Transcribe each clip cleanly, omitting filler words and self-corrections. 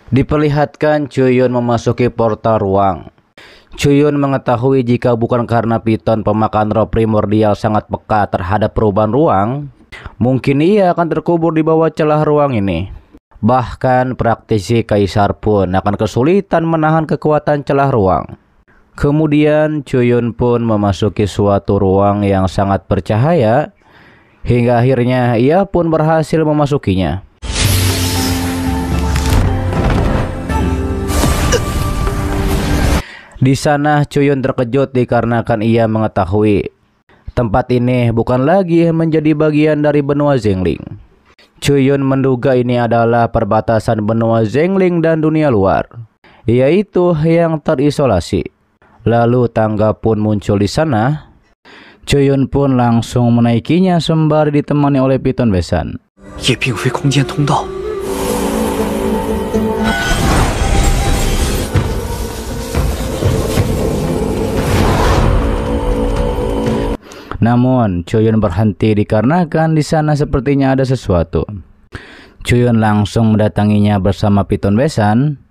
Diperlihatkan Chuyun memasuki portal ruang. Chuyun mengetahui jika bukan karena piton pemakan roh primordial sangat peka terhadap perubahan ruang, mungkin ia akan terkubur di bawah celah ruang ini. Bahkan praktisi kaisar pun akan kesulitan menahan kekuatan celah ruang. Kemudian Chuyun pun memasuki suatu ruang yang sangat bercahaya, hingga akhirnya ia pun berhasil memasukinya. Di sana Chuyun terkejut dikarenakan ia mengetahui tempat ini bukan lagi menjadi bagian dari benua Zhengling. Chuyun menduga ini adalah perbatasan benua Zhengling dan dunia luar, yaitu yang terisolasi. Lalu tangga pun muncul di sana. Chuyun pun langsung menaikinya sembari ditemani oleh piton besan. Namun Chuyun berhenti dikarenakan di sana sepertinya ada sesuatu. Chuyun langsung mendatanginya bersama piton besan,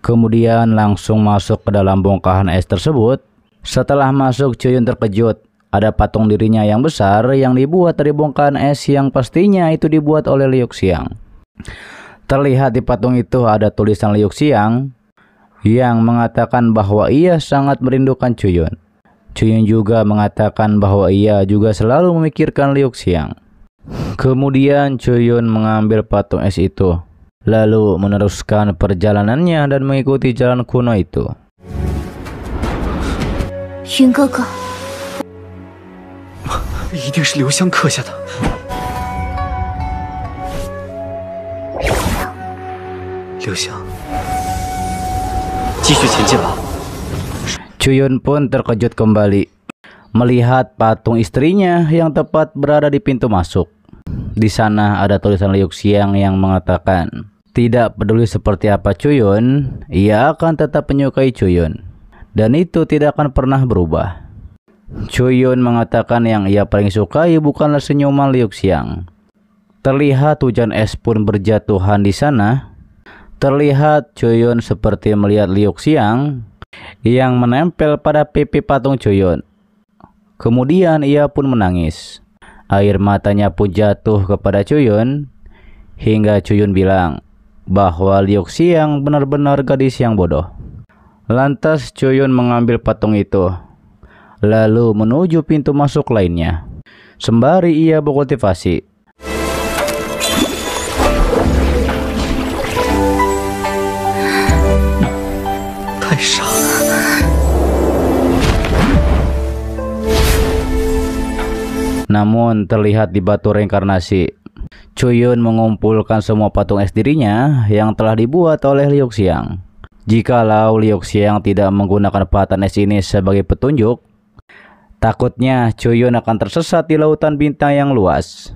kemudian langsung masuk ke dalam bongkahan es tersebut. Setelah masuk, Chuyun terkejut. Ada patung dirinya yang besar yang dibuat dari bongkahan es yang pastinya itu dibuat oleh Liu Xiang. Terlihat di patung itu ada tulisan Liu Xiang yang mengatakan bahwa ia sangat merindukan Chuyun. Chuyun juga mengatakan bahwa ia juga selalu memikirkan Liu Xiang. Kemudian Chuyun mengambil patung es itu, lalu meneruskan perjalanannya dan mengikuti jalan kuno itu. Yun Gege, 一定是刘香刻下的。刘香，继续前进吧。 Chuyun pun terkejut kembali melihat patung istrinya yang tepat berada di pintu masuk. Di sana ada tulisan Liu Xiang yang mengatakan, tidak peduli seperti apa Chuyun, ia akan tetap menyukai Chuyun, dan itu tidak akan pernah berubah. Chuyun mengatakan yang ia paling sukai bukanlah senyuman Liu Xiang. Terlihat hujan es pun berjatuhan di sana. Terlihat Chuyun seperti melihat Liu Xiang yang menempel pada pipi patung Chuyun. Kemudian ia pun menangis. Air matanya pun jatuh kepada Chuyun, hingga Chuyun bilang bahwa Liu Xiang benar-benar gadis yang bodoh. Lantas Chuyun mengambil patung itu, lalu menuju pintu masuk lainnya, sembari ia berkultivasi. Namun terlihat di batu reinkarnasi, Chuyun mengumpulkan semua patung es dirinya yang telah dibuat oleh Liu Xiang. Jikalau Liu Xiang tidak menggunakan patan es ini sebagai petunjuk, takutnya Chuyun akan tersesat di lautan bintang yang luas.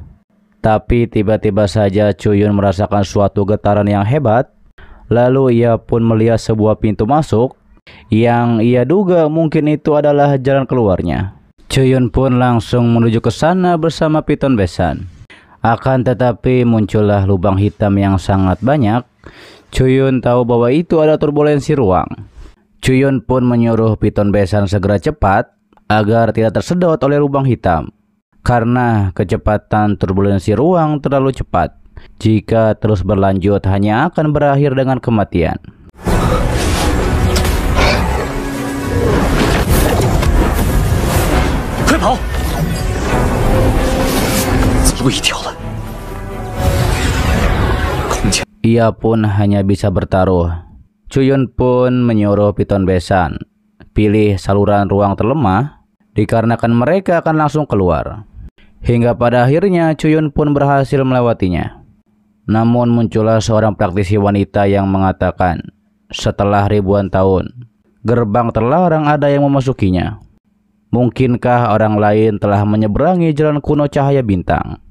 Tapi tiba-tiba saja Chuyun merasakan suatu getaran yang hebat. Lalu ia pun melihat sebuah pintu masuk yang ia duga mungkin itu adalah jalan keluarnya. Chuyun pun langsung menuju ke sana bersama piton besan. Akan tetapi muncullah lubang hitam yang sangat banyak. Chuyun tahu bahwa itu ada turbulensi ruang. Chuyun pun menyuruh piton besan segera cepat agar tidak tersedot oleh lubang hitam, karena kecepatan turbulensi ruang terlalu cepat. Jika terus berlanjut hanya akan berakhir dengan kematian. Ia pun hanya bisa bertaruh. Chuyun pun menyuruh piton besan pilih saluran ruang terlemah, dikarenakan mereka akan langsung keluar. Hingga pada akhirnya Chuyun pun berhasil melewatinya. Namun muncullah seorang praktisi wanita yang mengatakan, setelah ribuan tahun, gerbang terlarang ada yang memasukinya. Mungkinkah orang lain telah menyeberangi jalan kuno cahaya bintang?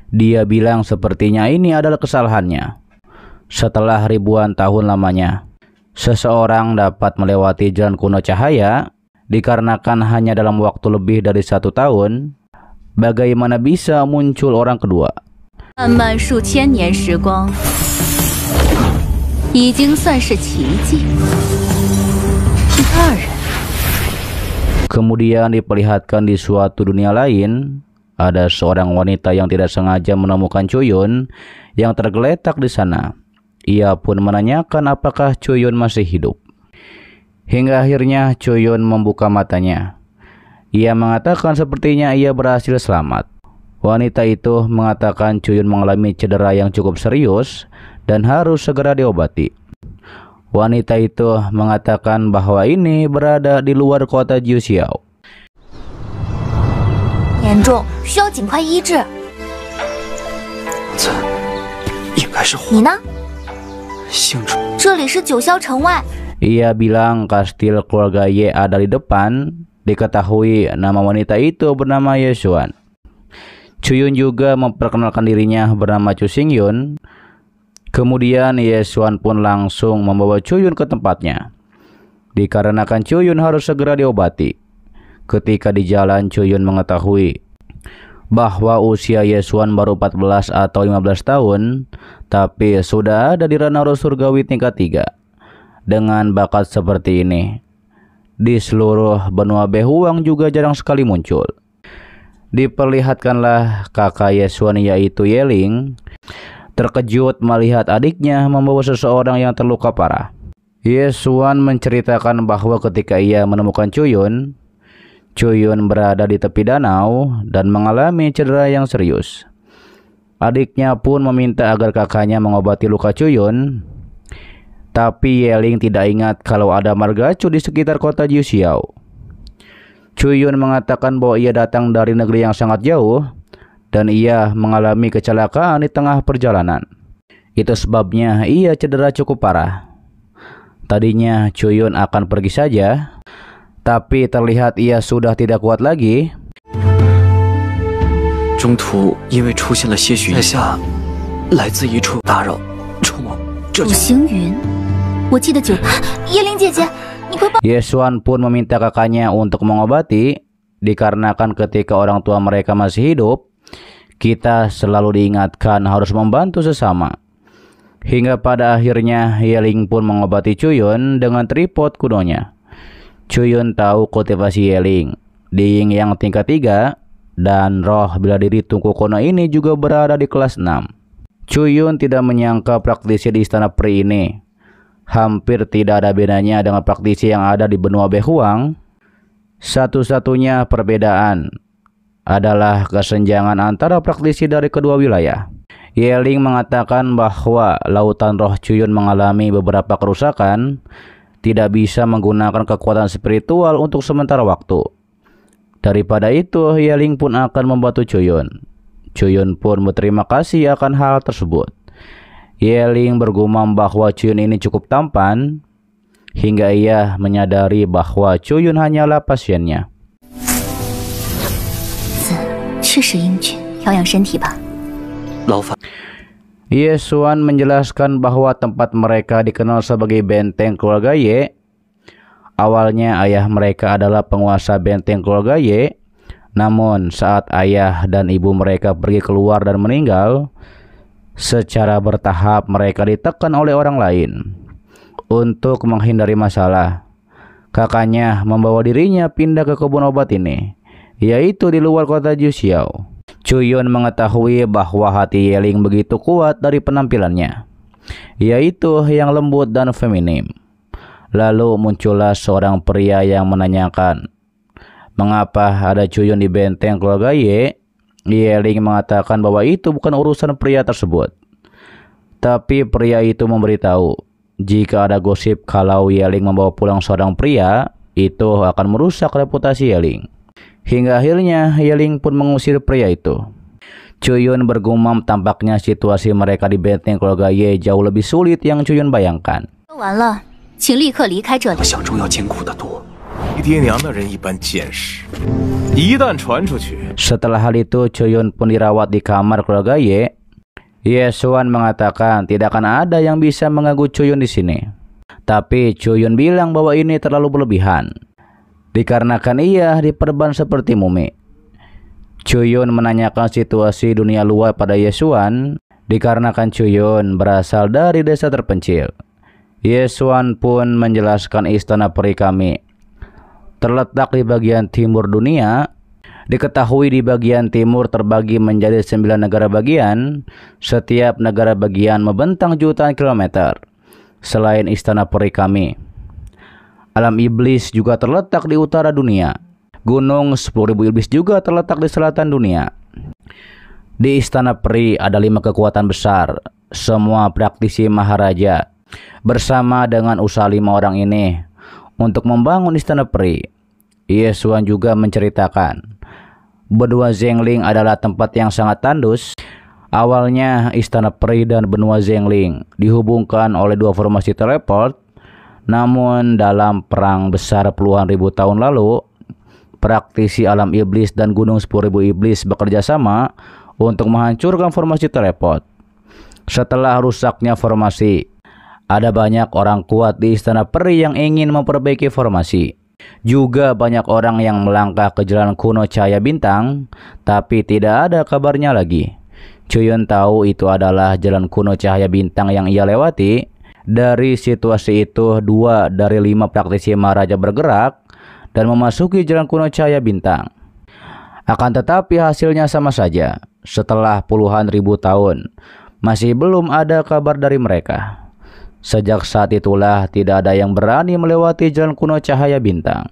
Dia bilang sepertinya ini adalah kesalahannya. Setelah ribuan tahun lamanya, seseorang dapat melewati jalan kuno cahaya dikarenakan hanya dalam waktu lebih dari 1 tahun. Bagaimana bisa muncul orang kedua? 已经算是奇迹。第二人， Kemudian diperlihatkan di suatu dunia lain, ada seorang wanita yang tidak sengaja menemukan Chuyun yang tergeletak di sana. Ia pun menanyakan apakah Chuyun masih hidup. Hingga akhirnya Chuyun membuka matanya. Ia mengatakan sepertinya ia berhasil selamat. Wanita itu mengatakan Chuyun mengalami cedera yang cukup serius dan harus segera diobati. Wanita itu mengatakan bahwa ini berada di luar kota Jiuxiao. 严重，需要尽快医治。这应该是你呢？姓楚，这里是九霄城外。 Ia bilang kastil keluarga Ye ada di depan. Diketahui nama wanita itu bernama Ye Xuan. Chuyun juga memperkenalkan dirinya bernama Chu Xingyun. Kemudian Ye Xuan pun langsung membawa Chuyun ke tempatnya. Dikarenakan Chuyun harus segera diobati. Ketika di jalan Chuyun mengetahui bahwa usia Ye Xuan baru 14 atau 15 tahun, tapi sudah ada di ranah roh surgawi tingkat 3. Dengan bakat seperti ini, di seluruh benua Behuang juga jarang sekali muncul. Diperlihatkanlah kakak Ye Xuan yaitu Yeling terkejut melihat adiknya membawa seseorang yang terluka parah. Ye Xuan menceritakan bahwa ketika ia menemukan Chuyun berada di tepi danau dan mengalami cedera yang serius. Adiknya pun meminta agar kakaknya mengobati luka Chuyun, tapi Yeling tidak ingat kalau ada margacu di sekitar kota Jiuxiao. Chuyun mengatakan bahwa ia datang dari negeri yang sangat jauh dan ia mengalami kecelakaan di tengah perjalanan. Itu sebabnya ia cedera cukup parah. Tadinya Chuyun akan pergi saja, tapi terlihat ia sudah tidak kuat lagi. 中途因为出现了些许在下来自一处打扰，楚某这楚就行云，我记得酒吧。叶灵姐姐，你快帮。 Ye Xuan pun meminta kakaknya untuk mengobati, dikarenakan ketika orang tua mereka masih hidup, kita selalu diingatkan harus membantu sesama. Hingga pada akhirnya Yeling pun mengobati Chuyun dengan tripod kudonya. Chuyun tahu kultivasi Yeling, Diying yang tingkat 3, dan roh bela diri tungku kuno ini juga berada di kelas 6. Chuyun tidak menyangka praktisi di istana peri ini hampir tidak ada bedanya dengan praktisi yang ada di benua Behuang. Satu-satunya perbedaan adalah kesenjangan antara praktisi dari kedua wilayah. Yeling mengatakan bahwa lautan roh Chuyun mengalami beberapa kerusakan, tidak bisa menggunakan kekuatan spiritual untuk sementara waktu. Daripada itu, Yeling pun akan membantu Chuyun. Chuyun pun berterima kasih akan hal tersebut. Yeling bergumam bahwa Chuyun ini cukup tampan, hingga ia menyadari bahwa Chuyun hanyalah pasiennya. 确实英俊，调养身体吧。劳烦 Ye Xuan menjelaskan bahwa tempat mereka dikenal sebagai benteng keluarga Ye. Awalnya ayah mereka adalah penguasa benteng keluarga Ye. Namun saat ayah dan ibu mereka pergi keluar dan meninggal, secara bertahap mereka ditekan oleh orang lain. Untuk menghindari masalah, kakaknya membawa dirinya pindah ke kebun obat ini, yaitu di luar kota Jiuxiao. Chuyun mengetahui bahwa hati Yeling begitu kuat dari penampilannya, yaitu yang lembut dan feminim. Lalu muncullah seorang pria yang menanyakan, mengapa ada Chuyun di benteng keluarga Ye? Yeling mengatakan bahwa itu bukan urusan pria tersebut. Tapi pria itu memberitahu, jika ada gosip kalau Yeling membawa pulang seorang pria, itu akan merusak reputasi Yeling. Hingga akhirnya Yeling pun mengusir pria itu. Chuyun bergumam tampaknya situasi mereka di benteng keluarga Ye jauh lebih sulit yang Chuyun bayangkan. 说完了，请立刻离开这里我。想中要艰苦得多。比爹娘的人一般见识，一旦传出去， Setelah hal itu, Chuyun pun dirawat di kamar keluarga Ye. Ye Xuan mengatakan tidak akan ada yang bisa mengganggu Chuyun di sini. Tapi Chuyun bilang bahwa ini terlalu berlebihan, dikarenakan ia diperban seperti mumi. Chuyun menanyakan situasi dunia luar pada Ye Xuan, dikarenakan Chuyun berasal dari desa terpencil. Ye Xuan pun menjelaskan istana peri kami terletak di bagian timur dunia. Diketahui di bagian timur terbagi menjadi 9 negara bagian. Setiap negara bagian membentang jutaan kilometer. Selain istana peri kami, alam iblis juga terletak di utara dunia. Gunung 10.000 iblis juga terletak di selatan dunia. Di istana peri ada 5 kekuatan besar. Semua praktisi maharaja bersama dengan usaha 5 orang ini untuk membangun istana peri. Ye Xuan juga menceritakan, benua Zhengling adalah tempat yang sangat tandus. Awalnya istana peri dan benua Zhengling dihubungkan oleh 2 formasi teleport. Namun dalam perang besar puluhan ribu tahun lalu, praktisi alam iblis dan gunung 10.000 iblis bekerja sama untuk menghancurkan formasi teleport. Setelah rusaknya formasi, ada banyak orang kuat di istana peri yang ingin memperbaiki formasi. Juga banyak orang yang melangkah ke jalan kuno cahaya bintang, tapi tidak ada kabarnya lagi. Chuyun tahu itu adalah jalan kuno cahaya bintang yang ia lewati. Dari situasi itu, 2 dari 5 praktisi maharaja bergerak dan memasuki jalan kuno cahaya bintang. Akan tetapi hasilnya sama saja. Setelah puluhan ribu tahun, masih belum ada kabar dari mereka. Sejak saat itulah tidak ada yang berani melewati jalan kuno cahaya bintang.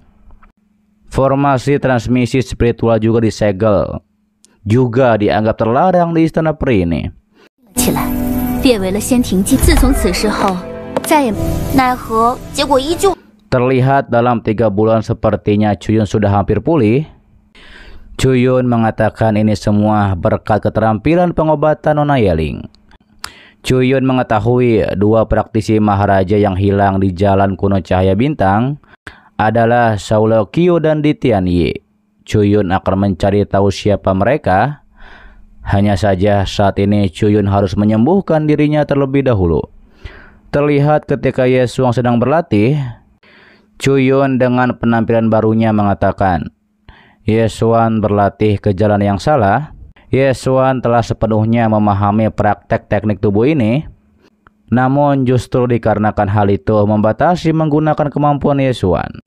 Formasi transmisi spiritual juga disegel. Juga dianggap terlarang di istana peri ini. 起来，变为了仙庭记。自从此事后，再也奈何，结果依旧。 Terlihat dalam 3 bulan sepertinya Chuyun sudah hampir pulih. Chuyun mengatakan ini semua berkat keterampilan pengobatan Nona Yeling. Chuyun mengetahui 2 praktisi maharaja yang hilang di jalan kuno cahaya bintang adalah Saulo Kyo dan Di Tianyi. Chuyun akan mencari tahu siapa mereka. Hanya saja saat ini Chuyun harus menyembuhkan dirinya terlebih dahulu. Terlihat ketika Ye Xuan sedang berlatih, Chuyun dengan penampilan barunya mengatakan, Ye Xuan berlatih ke jalan yang salah. Ye Xuan telah sepenuhnya memahami praktek teknik tubuh ini. Namun justru dikarenakan hal itu membatasi menggunakan kemampuan Ye Xuan.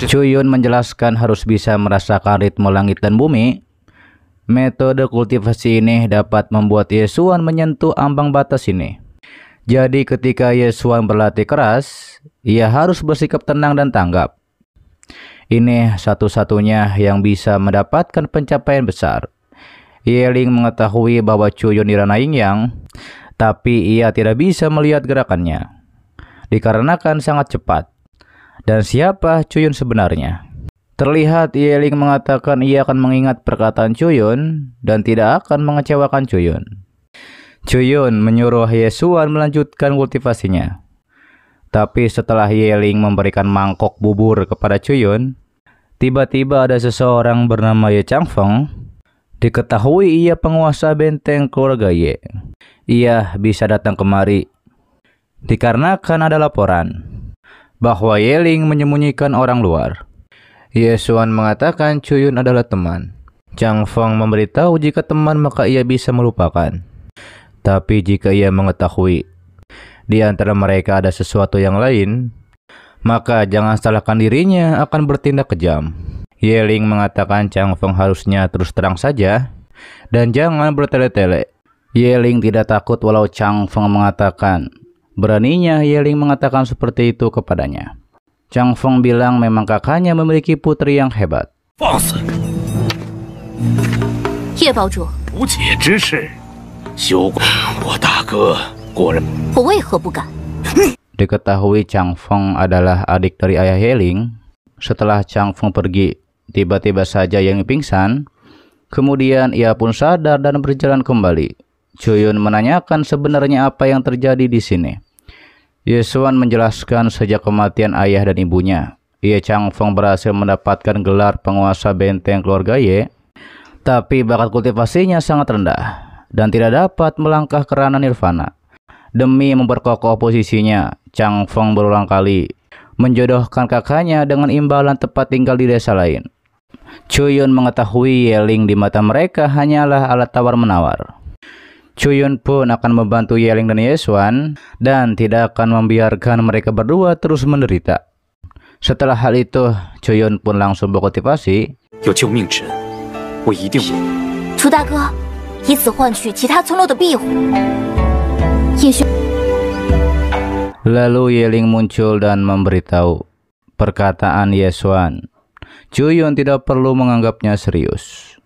Chuyun menjelaskan harus bisa merasakan ritme langit dan bumi. Metode kultivasi ini dapat membuat Ye Xuan menyentuh ambang batas ini. Jadi ketika Ye Xuan berlatih keras, ia harus bersikap tenang dan tanggap. Ini satu-satunya yang bisa mendapatkan pencapaian besar. Yeling mengetahui bahwa Chuyun di ranah Yin Yang, tapi ia tidak bisa melihat gerakannya, dikarenakan sangat cepat. Dan siapa Chuyun sebenarnya? Terlihat Yeling mengatakan ia akan mengingat perkataan Chuyun dan tidak akan mengecewakan Chuyun. Chuyun menyuruh Ye Xuan melanjutkan kultivasinya. Tapi setelah Yeling memberikan mangkok bubur kepada Chuyun, tiba-tiba ada seseorang bernama Ye Changfeng. Diketahui ia penguasa benteng keluarga Ye. Ia bisa datang kemari dikarenakan ada laporan bahwa Yeling menyembunyikan orang luar. Ye Xuan mengatakan Chuyun adalah teman. Changfeng memberitahu jika teman maka ia bisa melupakan. Tapi jika ia mengetahui di antara mereka ada sesuatu yang lain, maka jangan salahkan dirinya akan bertindak kejam. Yeling mengatakan Changfeng harusnya terus terang saja dan jangan bertele-tele. Yeling tidak takut walau Changfeng mengatakan. Beraninya Yeling mengatakan seperti itu kepadanya. Changfeng bilang memang kakaknya memiliki putri yang hebat. 放肆！ 叶堡主， 无解之事，休怪我大哥果然。 我为何不敢？ Diketahui Changfeng adalah adik dari ayah Yeling. Setelah Changfeng pergi, tiba-tiba saja Yeling pingsan. Kemudian ia pun sadar dan berjalan kembali. Chuyun menanyakan sebenarnya apa yang terjadi di sini. Ye Xuan menjelaskan sejak kematian ayah dan ibunya, Ye Changfeng berhasil mendapatkan gelar penguasa benteng keluarga Ye. Tapi bakat kultivasinya sangat rendah dan tidak dapat melangkah ke ranah nirvana. Demi memperkokoh posisinya, Changfeng berulang kali menjodohkan kakaknya dengan imbalan tempat tinggal di desa lain. Chuyun mengetahui Yeling di mata mereka hanyalah alat tawar-menawar. Chuyun pun akan membantu Yeling dan Yesuan dan tidak akan membiarkan mereka berdua terus menderita. Setelah hal itu, Chuyun pun langsung bermotivasi. 有救命之恩，我一定。楚大哥，以此换取其他村落的庇护。叶轩， Lalu Yeling muncul dan memberitahu perkataan Yesuan. Chuyun tidak perlu menganggapnya serius.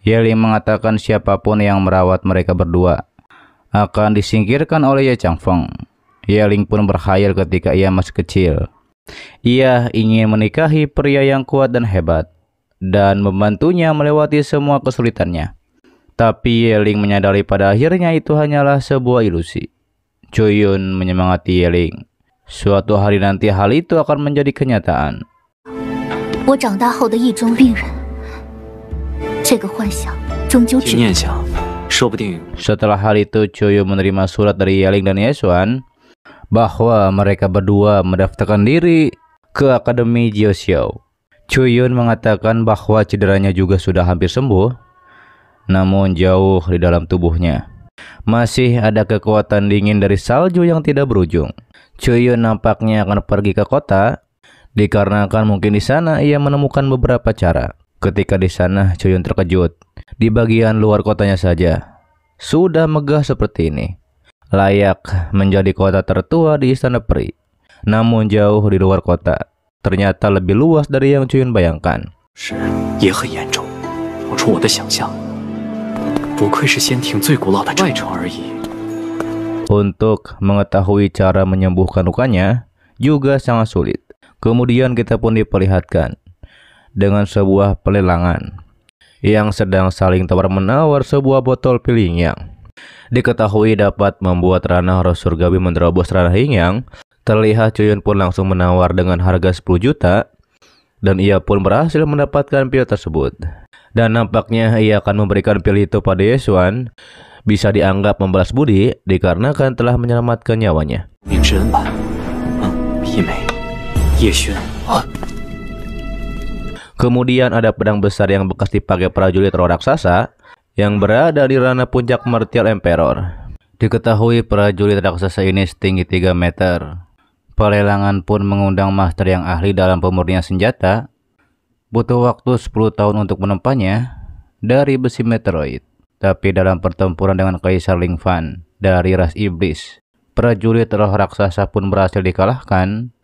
Yeling mengatakan siapapun yang merawat mereka berdua akan disingkirkan oleh Ye Changfeng. Yeling pun berkhayal ketika ia masih kecil. Ia ingin menikahi pria yang kuat dan hebat dan membantunya melewati semua kesulitannya. Tapi Yeling menyadari pada akhirnya itu hanyalah sebuah ilusi. Chuyun menyemangati Yeling. Suatu hari nanti hal itu akan menjadi kenyataan. 我长大后的意中病人，这个幻想终究只。念想，说不定。 Setelah hal itu, Chuyun menerima surat dari Yeling dan Yesuan bahwa mereka berdua mendaftarkan diri ke Akademi Jiuxiao. Chuyun mengatakan bahwa cederanya juga sudah hampir sembuh, namun jauh di dalam tubuhnya masih ada kekuatan dingin dari salju yang tidak berujung. Chuyun nampaknya akan pergi ke kota dikarenakan mungkin di sana ia menemukan beberapa cara. Ketika di sana, Chuyun terkejut. Di bagian luar kotanya saja sudah megah seperti ini, layak menjadi kota tertua di Istana Peri. Namun jauh di luar kota ternyata lebih luas dari yang Chuyun bayangkan. 是也很严重，超出我的想象。不愧是仙庭最古老的外城而已。 Untuk mengetahui cara menyembuhkan lukanya juga sangat sulit. Kemudian kita pun diperlihatkan dengan sebuah pelelangan yang sedang saling tawar-menawar sebuah botol pil yin yang diketahui dapat membuat ranah roh surgawi menerobos ranah yin yang. Terlihat Chuyun pun langsung menawar dengan harga 10 juta dan ia pun berhasil mendapatkan pil tersebut. Dan nampaknya ia akan memberikan pil itu pada Yesuan. Bisa dianggap membalas budi dikarenakan telah menyelamatkan nyawanya. 命之恩吧，一枚，叶轩。 Kemudian ada pedang besar yang bekas dipakai prajurit roh raksasa yang berada di ranah puncak martial Emperor. Diketahui prajurit raksasa ini setinggi 3 meter. Pelelangan pun mengundang master yang ahli dalam pemurnian senjata. Butuh waktu 10 tahun untuk menempahnya dari besi meteoroid. Tapi dalam pertempuran dengan Kaisar Ling Fan dari ras iblis, prajurit roh raksasa pun berhasil dikalahkan,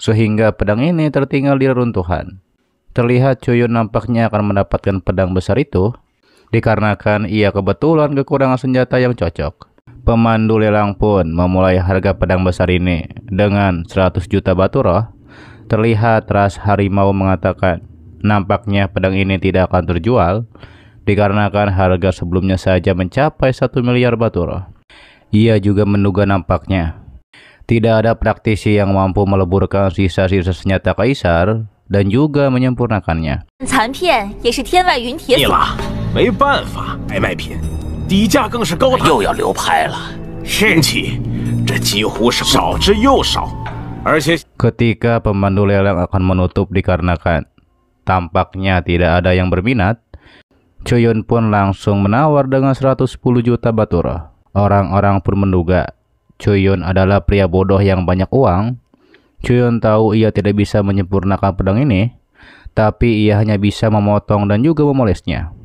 sehingga pedang ini tertinggal di reruntuhan. Terlihat Chuyun nampaknya akan mendapatkan pedang besar itu, dikarenakan ia kebetulan kekurangan senjata yang cocok. Pemandu lelang pun memulai harga pedang besar ini dengan 100 juta batu roh. Terlihat ras harimau mengatakan, nampaknya pedang ini tidak akan terjual, dikarenakan harga sebelumnya saja mencapai 1 miliar batu roh. Ia juga menduga nampaknya tidak ada praktisi yang mampu meleburkan sisa-sisa senjata kaisar dan juga menyempurnakannya. 残片也是天外云铁所。腻了，没办法，拍卖品，底价更是高达。又要流拍了，天启，这几乎是少之又少，而且 Ketika pemandu lelang akan menutup dikarenakan tampaknya tidak ada yang berminat, Chuyun pun langsung menawar dengan 110 juta batu roh. Orang-orang pun menduga Chuyun adalah pria bodoh yang banyak uang. Chuyun tahu ia tidak bisa menyempurnakan pedang ini, tapi ia hanya bisa memotong dan juga memolesnya,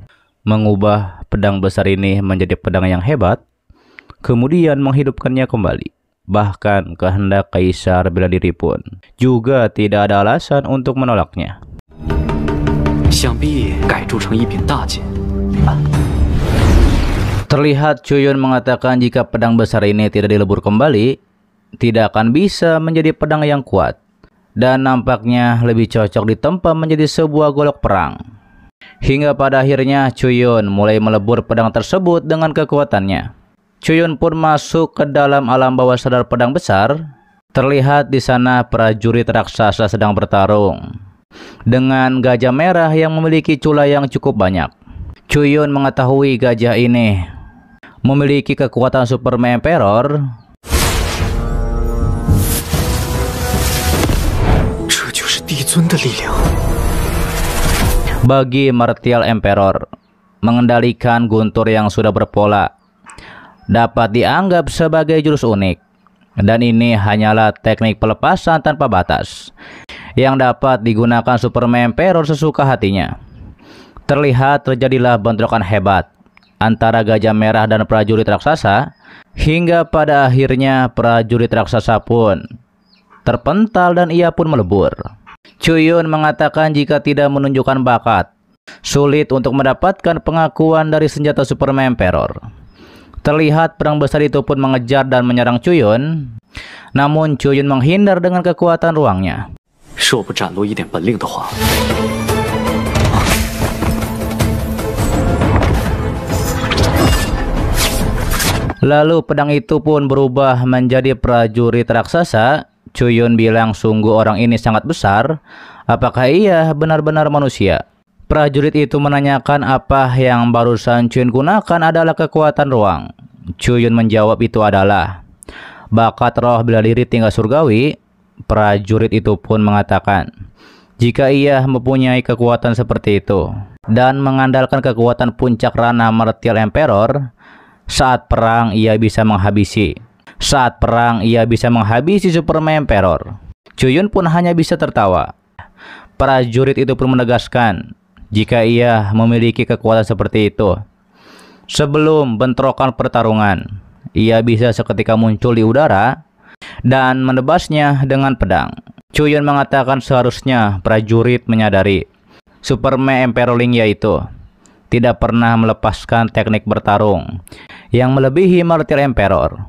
mengubah pedang besar ini menjadi pedang yang hebat, kemudian menghidupkannya kembali. Bahkan kehendak kaisar bela diri pun juga tidak ada alasan untuk menolaknya. 想必改铸成一柄大剑。 Terlihat Chuyun mengatakan jika pedang besar ini tidak dilebur kembali, tidak akan bisa menjadi pedang yang kuat, dan nampaknya lebih cocok ditempa menjadi sebuah golok perang. Hingga pada akhirnya Chuyun mulai melebur pedang tersebut dengan kekuatannya. Chuyun pun masuk ke dalam alam bawah sadar pedang besar. Terlihat di sana prajurit raksasa sedang bertarung dengan gajah merah yang memiliki cula yang cukup banyak. Chuyun mengetahui gajah ini memiliki kekuatan Super Emperor. Bagi Martial Emperor mengendalikan guntur yang sudah berpola dapat dianggap sebagai jurus unik. Dan ini hanyalah teknik pelepasan tanpa batas yang dapat digunakan Superman Emperor sesuka hatinya. Terlihat terjadilah bentrokan hebat antara Gajah Merah dan prajurit raksasa, hingga pada akhirnya prajurit raksasa pun terpental dan ia pun melebur. Chuyun mengatakan jika tidak menunjukkan bakat, sulit untuk mendapatkan pengakuan dari senjata Superman Emperor. Terlihat perang besar itu pun mengejar dan menyerang Chuyun, namun Chuyun menghindar dengan kekuatan ruangnya. 若不展露一点本领的话， Lalu pedang itu pun berubah menjadi prajurit raksasa. Chuyun bilang sungguh orang ini sangat besar. Apakah ia benar-benar manusia? Prajurit itu menanyakan apa yang barusan Chuyun gunakan adalah kekuatan ruang. Chuyun menjawab itu adalah bakat roh bela diri tingkat surgawi. Prajurit itu pun mengatakan jika ia mempunyai kekuatan seperti itu dan mengandalkan kekuatan puncak ranah Martial Emperor, saat perang ia bisa menghabisi. Saat perang ia bisa menghabisi Superman Emperor. Chuyun pun hanya bisa tertawa. Prajurit itu pun menegaskan jika ia memiliki kekuatan seperti itu, sebelum bentrokan pertarungan, ia bisa seketika muncul di udara dan menebasnya dengan pedang. Chuyun mengatakan seharusnya prajurit menyadari Superman Emperor Ling yaitu tidak pernah melepaskan teknik bertarung yang melebihi Martial Emperor.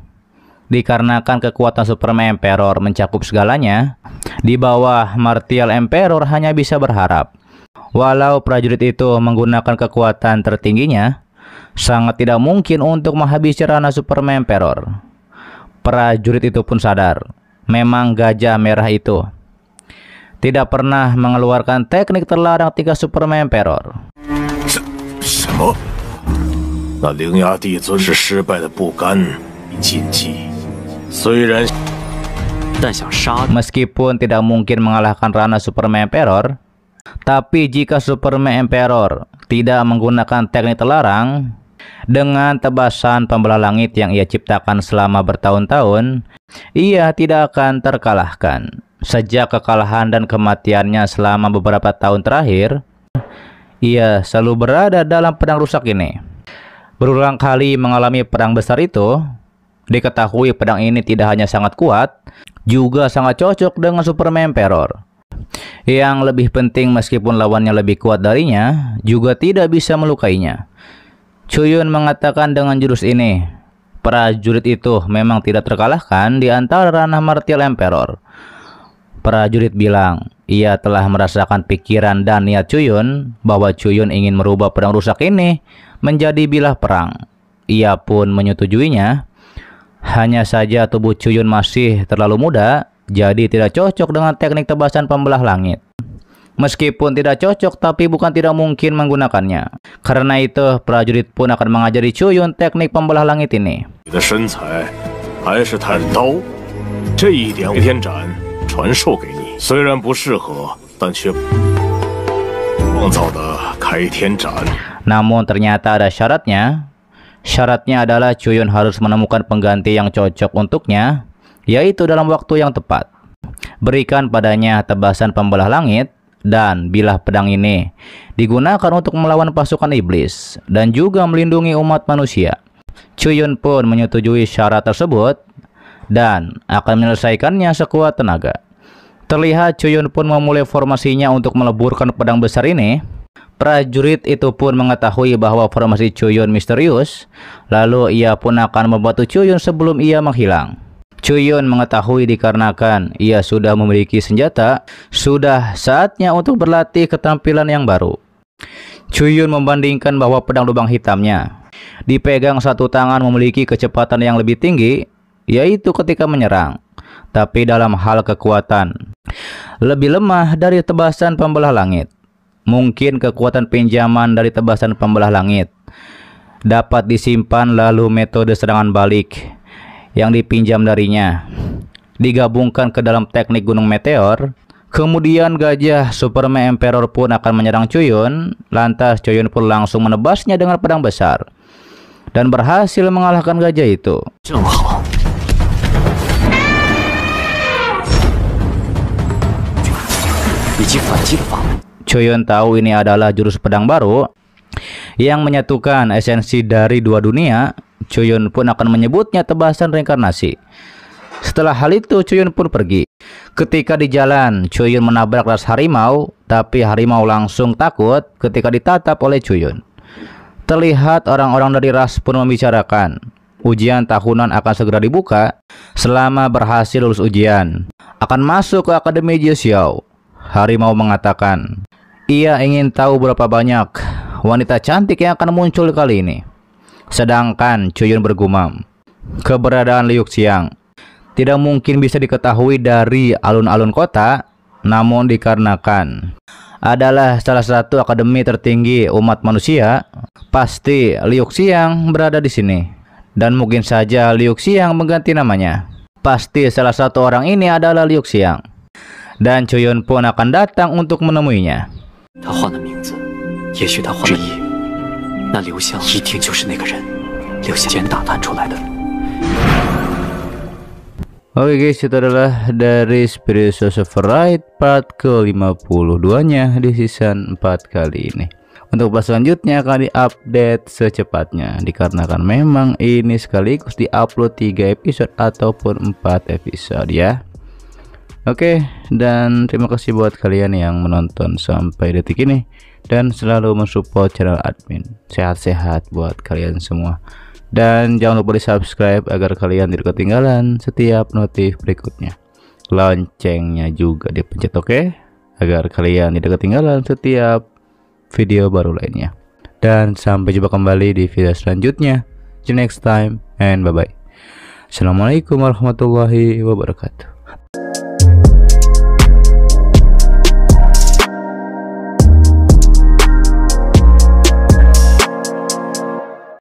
Dikarenakan kekuatan Superman Emperor mencakup segalanya, di bawah Martial Emperor hanya bisa berharap. Walau prajurit itu menggunakan kekuatan tertingginya, sangat tidak mungkin untuk menghabisi ranah Superman Emperor. Prajurit itu pun sadar, memang Gajah Merah itu tidak pernah mengeluarkan teknik terlarang tingkat Superman Emperor. 什么？那灵牙帝尊是失败的不甘禁忌，虽然 但想杀 Meskipun tidak mungkin mengalahkan ranah Superman Emperor, tapi jika Superman Emperor tidak menggunakan teknik terlarang, dengan tebasan pembelah langit yang ia ciptakan selama bertahun-tahun, ia tidak akan terkalahkan. Sejak kekalahan dan kematiannya selama beberapa tahun terakhir, ia selalu berada dalam pedang rusak ini. Berulang kali mengalami perang besar itu, diketahui pedang ini tidak hanya sangat kuat, juga sangat cocok dengan Superman Emperor. Yang lebih penting, meskipun lawannya lebih kuat darinya, juga tidak bisa melukainya. Chuyun mengatakan dengan jurus ini, prajurit itu memang tidak terkalahkan di antara ranah Martial Emperor. Prajurit bilang, ia telah merasakan pikiran dan niat Chuyun bahwa Chuyun ingin merubah pedang rusak ini menjadi bilah perang. Ia pun menyetujuinya. Hanya saja tubuh Chuyun masih terlalu muda, jadi tidak cocok dengan teknik tebasan pembelah langit. Meskipun tidak cocok, tapi bukan tidak mungkin menggunakannya. Karena itu, prajurit pun akan mengajari Chuyun teknik pembelah langit ini. 你的身材还是太刀，这一点开天斩传授给你，虽然不适合，但却创造的开天斩。 Namun ternyata ada syaratnya. Syaratnya adalah Chuyun harus menemukan pengganti yang cocok untuknya, yaitu dalam waktu yang tepat. Berikan padanya tebasan pembelah langit, dan bilah pedang ini digunakan untuk melawan pasukan iblis dan juga melindungi umat manusia. Chuyun pun menyetujui syarat tersebut dan akan menyelesaikannya sekuat tenaga. Terlihat Chuyun pun memulai formasinya untuk meleburkan pedang besar ini. Prajurit itu pun mengetahui bahwa formasi Chuyun misterius, lalu ia pun akan membantu Chuyun sebelum ia menghilang. Chuyun mengetahui dikarenakan ia sudah memiliki senjata, sudah saatnya untuk berlatih keterampilan yang baru. Chuyun membandingkan bahwa pedang lubang hitamnya dipegang satu tangan memiliki kecepatan yang lebih tinggi, yaitu ketika menyerang, tapi dalam hal kekuatan lebih lemah dari tebasan pembelah langit. Mungkin kekuatan pinjaman dari tebasan pembelah langit dapat disimpan, lalu metode serangan balik yang dipinjam darinya digabungkan ke dalam teknik gunung meteor. Kemudian Gajah Superman Emperor pun akan menyerang Chuyun. Lantas Chuyun pun langsung menebasnya dengan pedang besar. dan berhasil mengalahkan gajah itu. 正好，以及反击的法门。 Choyun tahu ini adalah jurus pedang baru yang menyatukan esensi dari dua dunia. Choyun pun akan menyebutnya tebasan reinkarnasi. Setelah hal itu, Choyun pun pergi. Ketika di jalan, Choyun menabrak ras harimau, tapi harimau langsung takut ketika ditatap oleh Choyun. Terlihat orang-orang dari ras pun membicarakan, ujian tahunan akan segera dibuka. Selama berhasil lulus ujian, akan masuk ke Akademi Jiuxiao. Harimau mengatakan, ia ingin tahu berapa banyak wanita cantik yang akan muncul kali ini. Sedangkan Choyun bergumam, keberadaan Liu Xiang tidak mungkin bisa diketahui dari alun-alun kota, namun dikarenakan adalah salah satu akademi tertinggi umat manusia, pasti Liu Xiang berada di sini. Dan mungkin saja Liu Xiang mengganti namanya. Pasti salah satu orang ini adalah Liu Xiang. Dan Choyun pun akan datang untuk menemuinya. 他换了名字，也许他换了意，那刘香一定就是那个人，刘香打探出来的。 Oke guys, itu adalah dari Spirit Sorcerer Ride part ke-52-nya di season 4 kali ini. Untuk part selanjutnya akan diupdate secepatnya, dikarenakan memang ini sekaligus diupload 3 episode ataupun 4 episode ya. Oke, dan terima kasih buat kalian yang menonton sampai detik ini dan selalu mensupport channel admin. Sehat-sehat buat kalian semua. Dan jangan lupa di subscribe agar kalian tidak ketinggalan setiap notif berikutnya. Loncengnya juga dipencet, oke? Agar kalian tidak ketinggalan setiap video baru lainnya. Dan sampai jumpa kembali di video selanjutnya. See you next time and bye bye. Assalamualaikum warahmatullahi wabarakatuh.